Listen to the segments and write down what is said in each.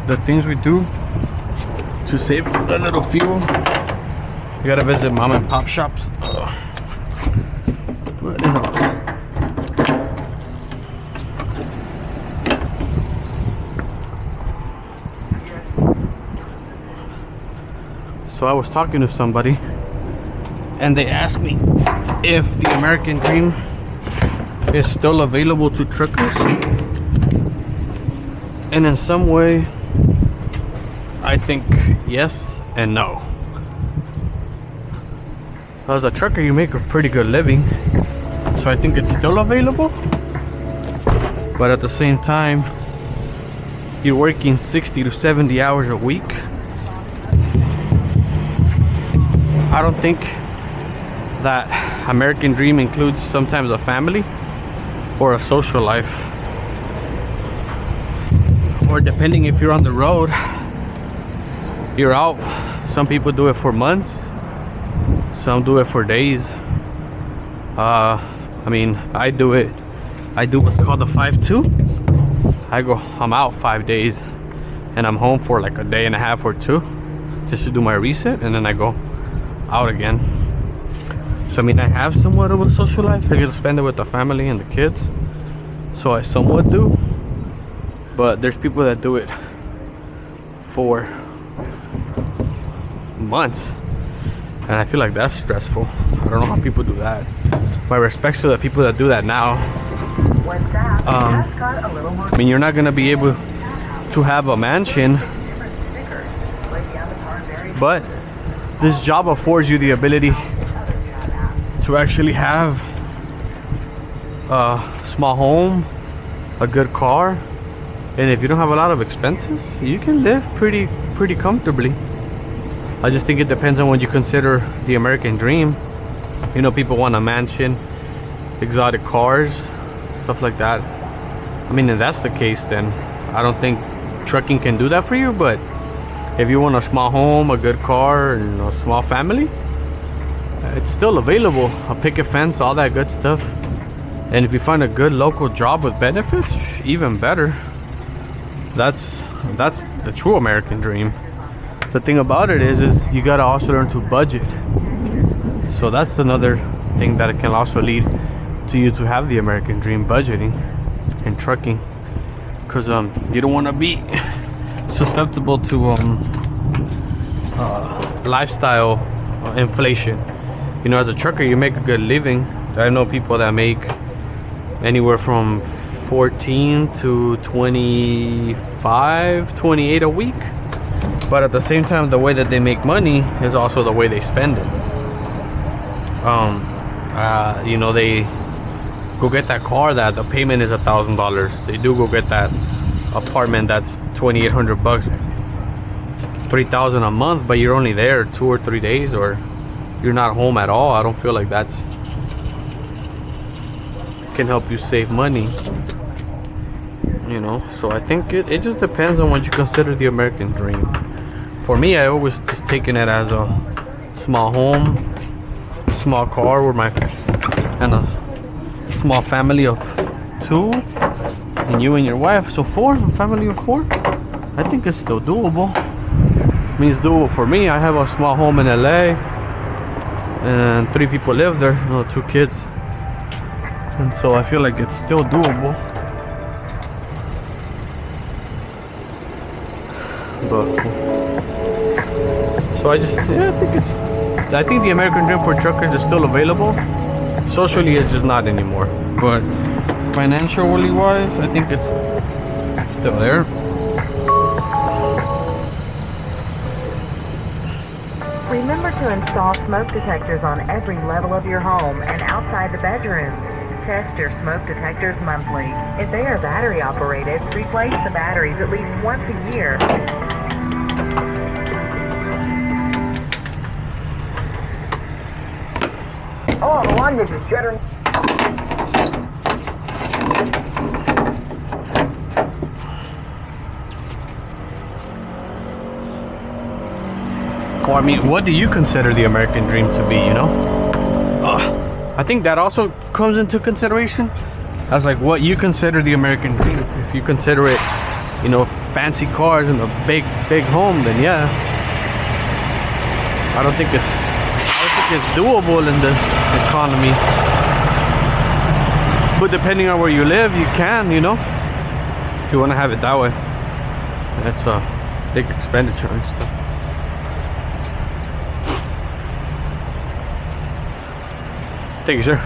the things we do to save a little fuel. You gotta visit mom and pop shops. But it helps. So I was talking to somebody and they asked me if the American dream is still available to truckers. And in some way, I think yes and no. As a trucker, you make a pretty good living, so I think it's still available. But at the same time, you're working 60 to 70 hours a week. I don't think that American dream includes sometimes a family or a social life, or depending if you're on the road, you're out. Some people do it for months, some do it for days. I mean, I do what's called the 5-2. I'm out 5 days and I'm home for like a day and a half or two just to do my reset, and then I go out again. So I mean, I have somewhat of a social life. I get to spend it with the family and the kids, so I somewhat do. But there's people that do it for months, and I feel like that's stressful. I don't know how people do that. My respects to the people that do that now. I mean, you're not gonna be able to have a mansion, but this job affords you the ability to actually have a small home, a good car, and if you don't have a lot of expenses, you can live pretty comfortably. I just think it depends on what you consider the American dream. You know, people want a mansion, exotic cars, stuff like that. I mean, if that's the case, then I don't think trucking can do that for you. But if you want a small home, a good car, and a small family, it's still available. A picket fence, all that good stuff. And if you find a good local job with benefits, even better. That's the true American dream. The thing about it is you gotta also learn to budget. So that's another thing that it can also lead to you to have the American dream, budgeting and trucking, because you don't want to be susceptible to lifestyle inflation. You know, as a trucker, you make a good living. I know people that make anywhere from 14 to 25, 28 a week. But at the same time, the way that they make money is also the way they spend it. You know, they go get that car that the payment is $1,000. They do go get that apartment that's $2,800, $3,000 a month, but you're only there 2 or 3 days, or you're not home at all. I don't feel like that's can help you save money. You know, so I think it just depends on what you consider the American dream. For me, I always just taken it as a small home, small car with and a small family of 2, and you and your wife, so 4, a family of 4. I think it's still doable. I mean, it's doable for me. I have a small home in LA and 3 people live there, you know, 2 kids, and so I feel like it's still doable. But so I think the American dream for truckers is still available. Socially, it's just not anymore. But financially wise, I think it's still there. Remember to install smoke detectors on every level of your home and outside the bedrooms. Test your smoke detectors monthly. If they are battery operated, replace the batteries at least once a year. Oh, one, this is Cheddar. Or I mean, what do you consider the American dream to be, you know? I think that also comes into consideration. as like what you consider the American dream. If you consider it, you know, fancy cars and a big home, then yeah. I don't think it's doable in this economy. But depending on where you live, you can, you know, if you want to have it that way. That's a big expenditure and stuff. Thank you, sir.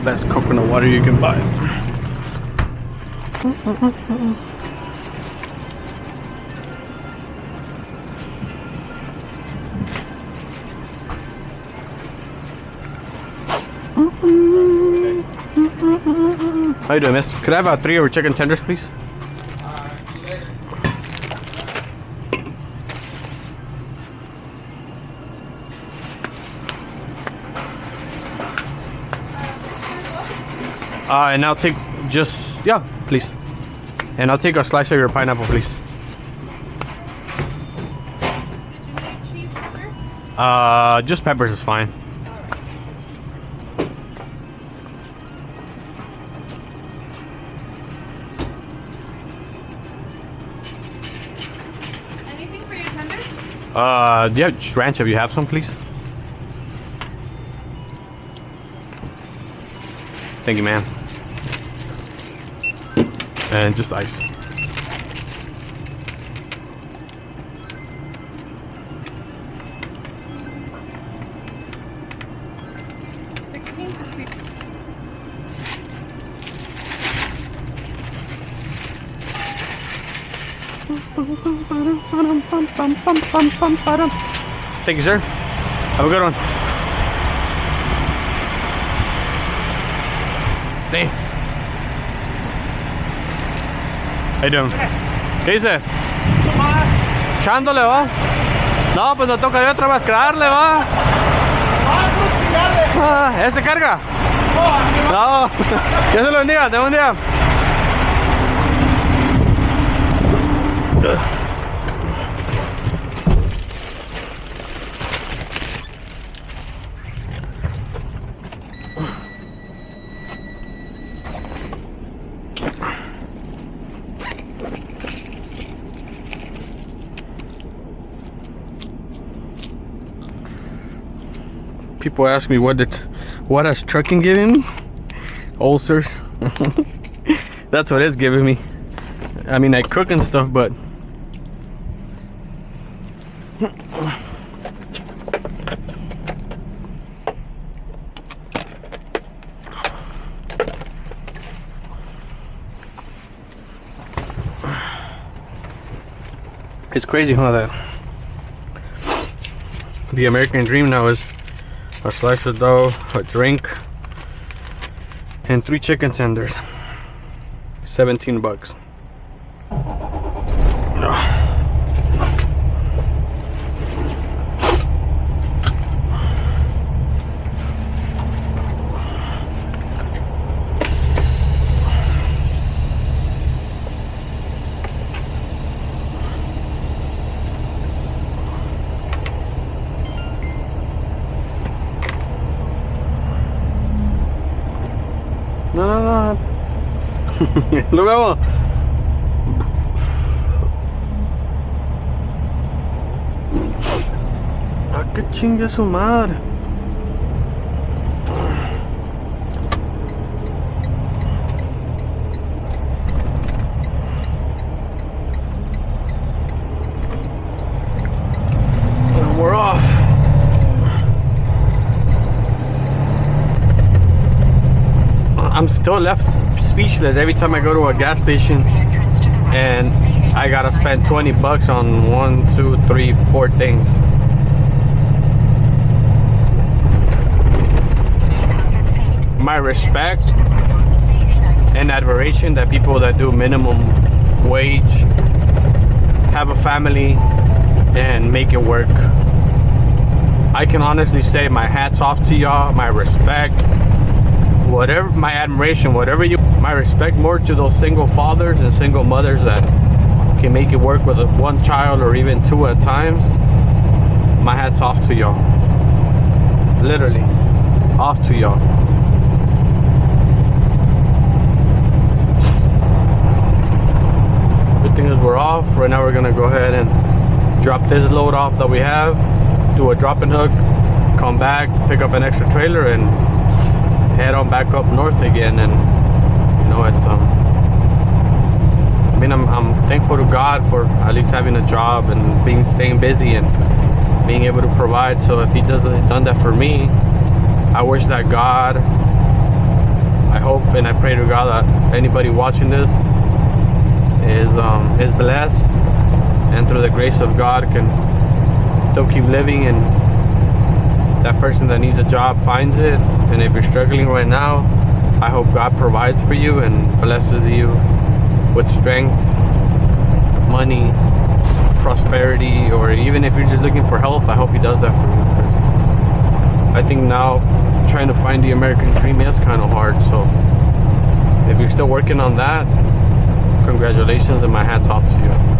Best coconut water you can buy. How you doing, miss? Could I have 3 of your chicken tenders, please? And I'll take just, yeah, please. And I'll take a slice of your pineapple, please. Did you need cheese pepper? Just peppers is fine. Anything for your tenders? Yeah, just ranch if you have some, please. Thank you, ma'am. And just ice. $16.60. Thank you, sir. Have a good one. Hey. How you doing? ¿Qué dice? Echándole, va. No, pues no toca de otra más que darle, va. ¿Este carga? No. Dios se lo bendiga, te buen día. People ask me what has trucking given me? Ulcers. That's what it's giving me. I mean, I cook and stuff, but it's crazy how that the American dream now is a slice of dough, a drink, and 3 chicken tenders. $17. No. Lo vemos. Ah, qué chingue su madre. We're off. I'm still left speechless every time I go to a gas station and I gotta spend 20 bucks on 1, 2, 3, 4 things. My respect and admiration that people that do minimum wage have a family and make it work. I can honestly say my hat's off to y'all, my respect, whatever, my admiration, whatever you, my respect more to those single fathers and single mothers that can make it work with one child or even 2 at times. My hat's off to y'all. Literally, off to y'all. Good thing is we're off. Right now we're gonna go ahead and drop this load off that we have, do a drop and hook, come back, pick up an extra trailer and head on back up north again. And you know, it's I mean, I'm thankful to God for at least having a job and staying busy and being able to provide. So if He done that for me, I wish that God, I hope and I pray to God that anybody watching this is blessed and through the grace of God can still keep living, and that person that needs a job finds it. And if you're struggling right now, I hope God provides for you and blesses you with strength, money, prosperity, or even if you're just looking for health, I hope He does that for you. Because I think now trying to find the American dream is kind of hard. So if you're still working on that, congratulations and my hat's off to you.